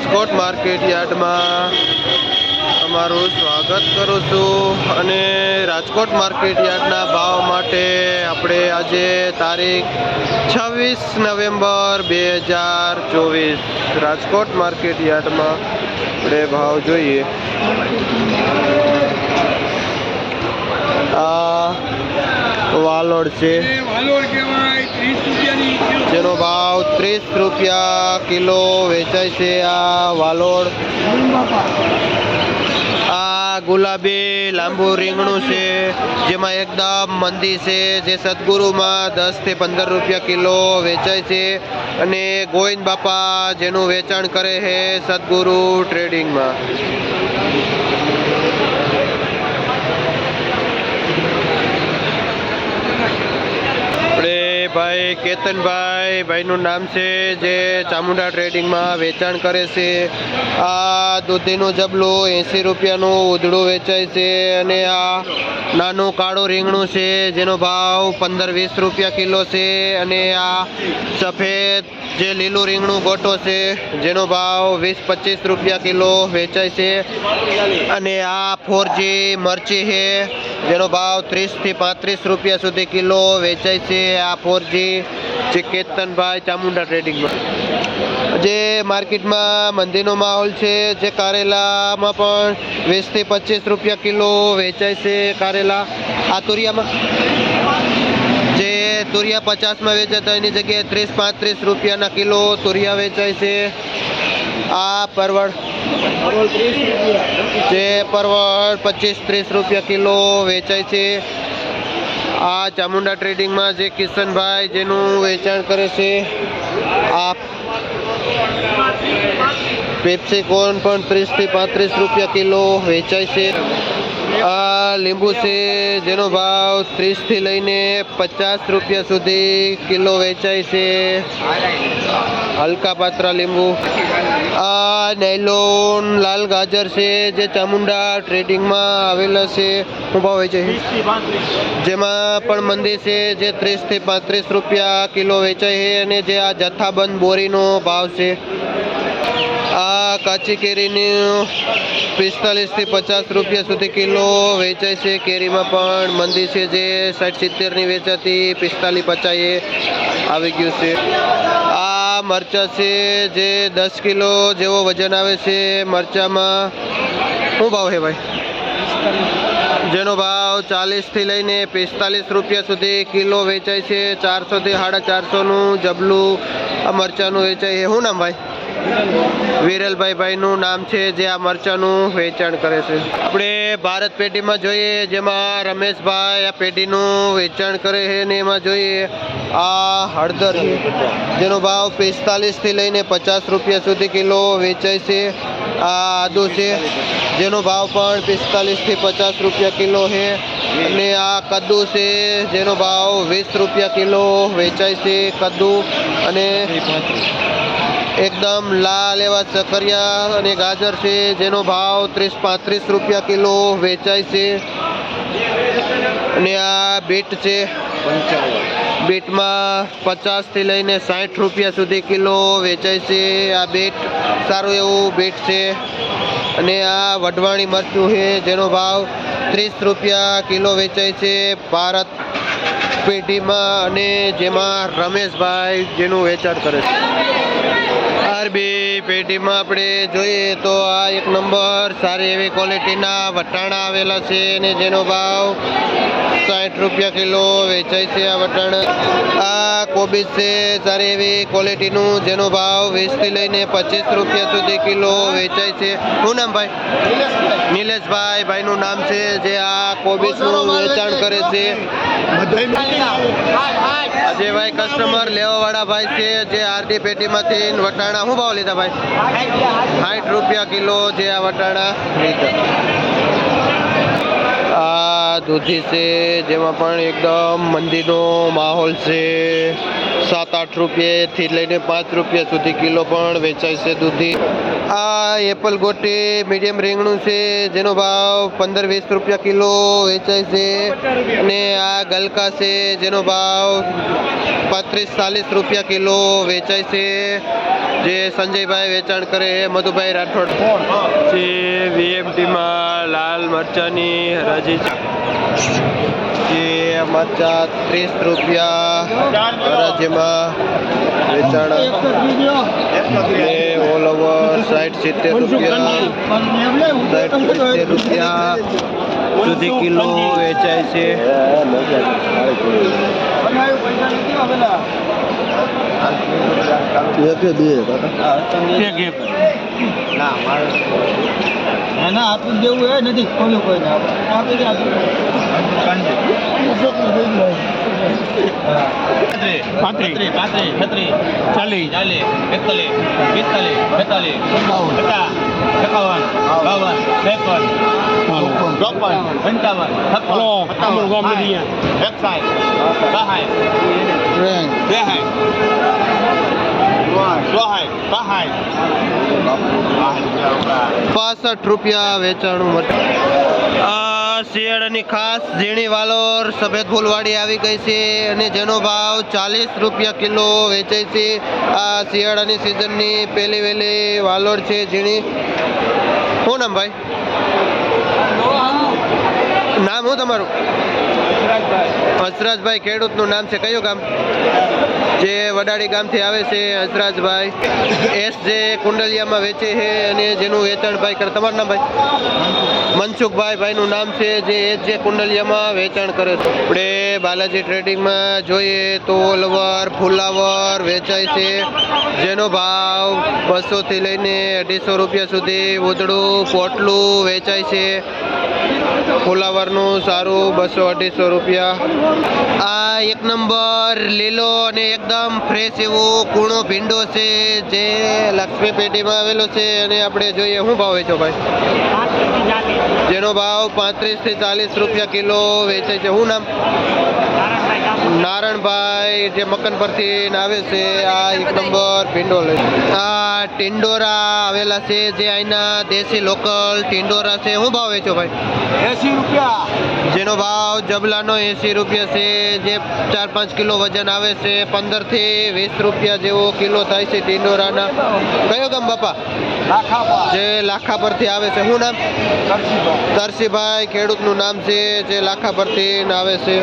Rajkot market યાર્ડમાં તમારું સ્વાગત કરું છું અને રાજકોટ માર્કેટ યાર્ડના ભાવ માટે આપણે આજે તારીખ 26 નવેમ્બર 2024 રાજકોટ માર્કેટ યાર્ડમાં આપણે ભાવ જોઈએ। આ વાલોડ છે જેનો ભાવ 30 રૂપિયા કિલો વેચાય છે। આ વાલોડ આ ગુલાબી લાંબુ રીંગણું છે જેમાં એકદમ મંદી છે, જે સદગુરુમાં 10 થી 15 રૂપિયા કિલો વેચાય છે અને ગોવિંદ બાપા જેનું વેચાણ કરે છે સદગુરુ ટ્રેડિંગમાં। ભાઈ કેતનભાઈ ભાઈનું નામ છે જે ચામુંડા ટ્રેડિંગમાં વેચાણ કરે છે। આ દૂધીનું જબલું 80 રૂપિયાનું ઉધડું વેચાય છે અને આ નાનું કાળું રીંગણું છે જેનો ભાવ 15-20 રૂપિયા કિલો છે અને આ સફેદ જે લીલું રીંગણું ગોટો છે જેનો ભાવ 20-25 રૂપિયા કિલો વેચાય છે અને આ 4G મરચી છે જેનો ભાવ 30 થી 35 રૂપિયા સુધી કિલો વેચાય છે। આ 4G જે કેતનભાઈ ચામુંડા ટ્રેડિંગમાં જે માર્કેટમાં મંદીનો માહોલ છે, જે કારેલામાં પણ 20 થી 25 રૂપિયા કિલો વેચાય છે કારેલા। આ તુરિયામાં જે તુરિયા 50માં વેચાતા એની જગ્યાએ 30-35 રૂપિયાના કિલો તુરિયા વેચાય છે। આ પરવળ જે પરવળ 25-30 રૂપિયા કિલો વેચાય છે। આ ચામુંડા ટ્રેડિંગમાં જે કિશનભાઈ જેનું વેચાણ કરે છે। આ પેપ્સીકોર્ન પણ 30 થી 35 રૂપિયા કિલો વેચાય છે। આ લીંબુ છે જેનો ભાવ 30 થી લઈને 50 રૂપિયા સુધી કિલો વેચાય છે, હલકા પાત્રા લીંબુ। આ નાયલોન લાલ ગાજર છે જે ચામુંડા ટ્રેડિંગમાં આવેલા છે, શું ભાવ વેચાય છે? જેમાં પણ મંદી છે, જે 30 થી 35 રૂપિયા કિલો વેચાય છે અને જે આ જથ્થાબંધ બોરીનો ભાવ છે। આ કાચી કેરીનું 45 થી 50 રૂપિયા સુધી કિલો વેચાય છે। કેરીમાં પણ મંદી છે, જે 60-70ની વેચાતી 45-50 આવી ગયું છે। આ મરચાં છે જે 10 કિલો જેવો વજન આવે છે મરચામાં, શું ભાવ છે ભાઈ? જેનો ભાવ 40 થી લઈને 45 રૂપિયા સુધી કિલો વેચાય છે। 400 થી 450નું જબલું આ મરચાનું વેચાય છે। શું નામ ભાઈ? વિરલભાઈ ભાઈનું નામ છે જે આ મરચાનું વેચાણ કરે છે। આપણે ભારત પેઢીમાં જોઈએ જેમાં રમેશભાઈ આ પેઢીનું વેચાણ કરે છે ને એમાં જોઈએ આ હળદર જેનો ભાવ 45 થી લઈને 50 રૂપિયા સુધી કિલો વેચાય છે। આ આદુ છે જેનો ભાવ પણ 45 થી 50 રૂપિયા કિલો છે અને આ કદ્દુ છે જેનો ભાવ 20 રૂપિયા કિલો વેચાય છે કદ્દુ અને એકદમ લાલ એવા સકરિયા અને ગાજર છે જેનો ભાવ 30-35 રૂપિયા કિલો વેચાય છે અને આ બીટ છે, બીટમાં 50 થી લઈને 60 રૂપિયા સુધી કિલો વેચાય છે। આ બીટ સારું એવું બીટ છે અને આ વઢવાણી મરચું છે જેનો ભાવ 30 રૂપિયા કિલો વેચાય છે ભારત પેઢીમાં અને જેમાં રમેશભાઈ જેનું વેચાણ કરે છે। આરબી પેઢીમાં આપણે જોઈએ તો આ એક નંબર સારી એવી ક્વોલિટીના વટાણા આવેલા છે અને જેનો ભાવ 60 રૂપિયા કિલો વેચાય છે। આ વટાણા આ કોબીજ છે સારી એવી ક્વોલિટીનું જેનો ભાવ 20 થી લઈને 25 રૂપિયા સુધી કિલો વેચાય છે। શું નામ ભાઈ? નિલેશભાઈ ભાઈનું નામ છે જે આ કોબીજનું વેચાણ કરે છે। અજયભાઈ કસ્ટમર લેવા વાળા ભાઈ છે જે આરડી પેઢીમાંથી વટાણા શું ભાવ લીધા ભાઈ? 60 રૂપિયા કિલો જે આ વટાણા લીધા। આ દૂધી છે જેમાં પણ એકદમ મંદીનો માહોલ છે, 7-8 રૂપિયાથી લઈને 5 રૂપિયા સુધી કિલો પણ વેચાય છે દૂધી। આ એપલ ગોટી મીડિયમ રીંગણું છે જેનો ભાવ 15-20 રૂપિયા કિલો વેચાય છે અને આ ગલકા છે જેનો ભાવ 35-40 રૂપિયા કિલો વેચાય છે। જે સંજયભાઈ વેચાણ કરે છે મધુભાઈ રાઠોડ જે વીએમટીમાં લાલ મરચાની હરાજી જે મરચા 30 રૂપિયા હરાજીમાં વેચાણ ને ઓલ ઓવર 60-70 રૂપિયા 60-70 રૂપિયા સુધી કિલો વેચાય છે. ના આપી દેવું એ નથી ખોલું કોઈને આપી દે પાંત્રીસ 40 41 42 43 ₹65 રૂપિયા વેચાણું મટન. શિયાળાની ખાસ ઝીણી વાલોર સફેદ ફૂલવાળી આવી ગઈ છે અને જેનો ભાવ 40 રૂપિયા કિલો વેચાય છે. આ શિયાળાની સિઝનની પહેલી વહેલી વાલોર છે ઝીણી. શું નામ ભાઈ? નામ શું તમારું? હસરાજભાઈ. ખેડૂતનું નામ છે, કયું ગામ? જે વડાળી ગામથી આવે છે હસરાજભાઈ. એસ જે કુંડલિયામાં વેચે છે અને જેનું વેચાણ ભાઈ કરે. તમારું નામ ભાઈ? મનસુખભાઈ. ભાઈનું નામ છે જે એસ જે કુંડલિયામાં વેચાણ કરે છે. આપણે બાલાજી ટ્રેડિંગમાં જોઈએ તો ઓલવર ફુલાવર વેચાય છે જેનો ભાવ 200 થી લઈને 250 રૂપિયા સુધી ઉધડું પોટલું વેચાય છે. ફુલાવરનું સારું 200-250 રૂપિયા. આ એક નંબર લીલો અને એકદમ ફ્રેશ એવો કૂણો ભીંડો છે જે લક્ષ્મી પેઢીમાં આવેલો છે અને આપણે જોઈએ શું ભાવ વેચો ભાઈ? જેનો ભાવ 35 થી 40 રૂપિયા કિલો વેચાય છે. શું નામ? નારણભાઈ, જે મકન પરથી આવે છે. આ એક નંબર ભીંડો લે. આ ટિંડોરા આવેલા છે જે અહીંના દેશી લોકલ ટિંડોરા છે. શું ભાવ વેચો ભાઈ? 80 રૂપિયા. જેનો ભાવ જબલાનો 80 રૂપિયા છે. જે 4-5 કિલો વજન આવે છે. 15 થી 20 રૂપિયા જેવો કિલો થાય છે ટિંડોરાના. કયો ગામ બાપા? જે લાખા પરથી આવે છે. શું નામ? તરસીભાઈ. ખેડૂતનું નામ છે જે લાખા પરથી આવે છે.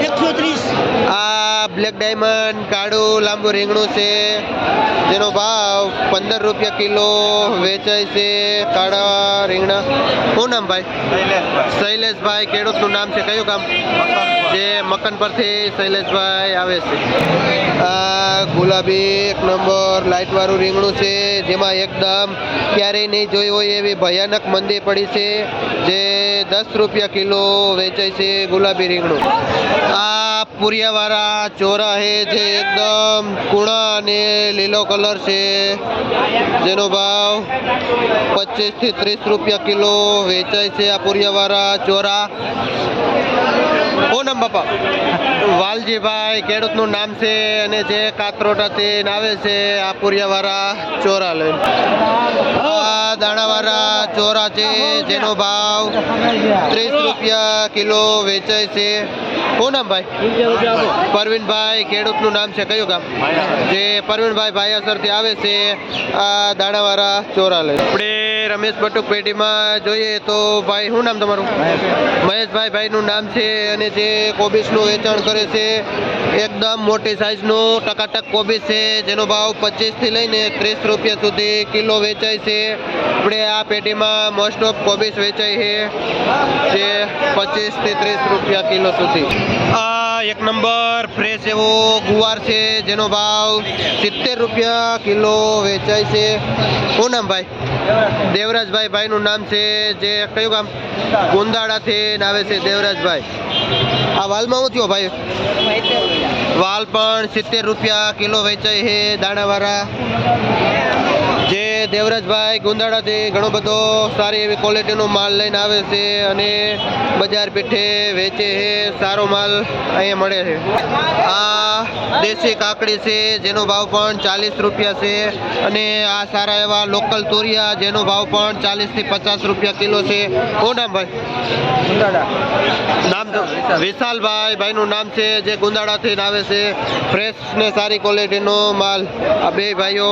130. આ બ્લેક ડાયમંડ કાળું લાંબુ રીંગણું છે જેનો ભાવ 15 રૂપિયા કિલો વેચાય છે. કાળા રીંગણા. શું નામ ભાઈ? શૈલેષભાઈ. ખેડૂતનું નામ છે, કયું ગામ? જે મકન પરથી શૈલેષભાઈ આવે છે. આ ગુલાબી એક નંબર લાઇટ વાળું રીંગણું છે જેમાં એકદમ ક્યારેય નહીં જોઈ હોય એવી ભયાનક મંદી પડી છે જે 10 રૂપિયા કિલો વેચાય છે ગુલાબી રીંગણું. આ પુરિયાવાળા ચોરા છે જે એકદમ કૂણા અને લીલો કલર છે જેનો ભાવ 25 થી 30 રૂપિયા કિલો વેચાય છે. આ પુરિયાવાળા ચોરા. ઓ નામ બાપા? વાલજીભાઈ. ખેડૂતનું નામ છે અને જે કાતરોટાથી આવે છે આ પુરિયાવાળા ચોરા લઈને. આ દાણાવાળા ચોરા છે જેનો ભાવ 30 રૂપિયા કિલો વેચાય છે. શું નામ ભાઈ? પરવીનભાઈ. ખેડૂતનું નામ છે, કયું ગામ? જે પરવીનભાઈ ભાયાસરથી આવે છે આ દાણાવાળા ચોરા લઈને. આપણે રમેશ બટુક પેઢીમાં જોઈએ તો ભાઈ શું નામ તમારું? મહેશભાઈ. ભાઈનું નામ છે અને જે કોબીસનું વેચાણ કરે છે. એકદમ મોટી સાઈઝનું ટકાટક કોબીસ છે જેનો ભાવ 25 થી લઈને 30 રૂપિયા સુધી કિલો વેચાય છે. આપણે આ પેઢીમાં મોસ્ટ ઓફ કોબીસ વેચાય છે જે 25 થી 30 રૂપિયા કિલો સુધી. આ એક નંબર ફ્રેશ એવો ગુવાર છે જેનો ભાવ 70 રૂપિયા કિલો વેચાય છે. શું નામ ભાઈ? દેવરાજભાઈ. ભાઈનું નામ છે જે કયું ગામ? ગુંદાળાથી આવે છે દેવરાજભાઈ. આ વાલમાં શું થયો ભાઈ? વાલ પણ 70 રૂપિયા કિલો વેચાય છે દાણાવાળા. જે દેવરાજભાઈ ગુંદાળાથી ઘણો બધો સારી એવી ક્વોલિટીનો માલ લઈને આવે છે અને બજાર પેઠે વેચે છે. સારો માલ અહીંયા મળે છે. આ દેશી કાકડી છે જેનો ભાવ પણ 40 રૂપિયા છે અને આ સારા એવા લોકલ તુરિયા જેનો ભાવ પણ 40 થી 50 રૂપિયા કિલો છે. શું નામ ભાઈ? નામ તો વિશાલભાઈ ભાઈનું નામ છે જે ગુંદાળાથી આવે છે. ફ્રેશ ને સારી ક્વોલિટીનો માલ આ બે ભાઈઓ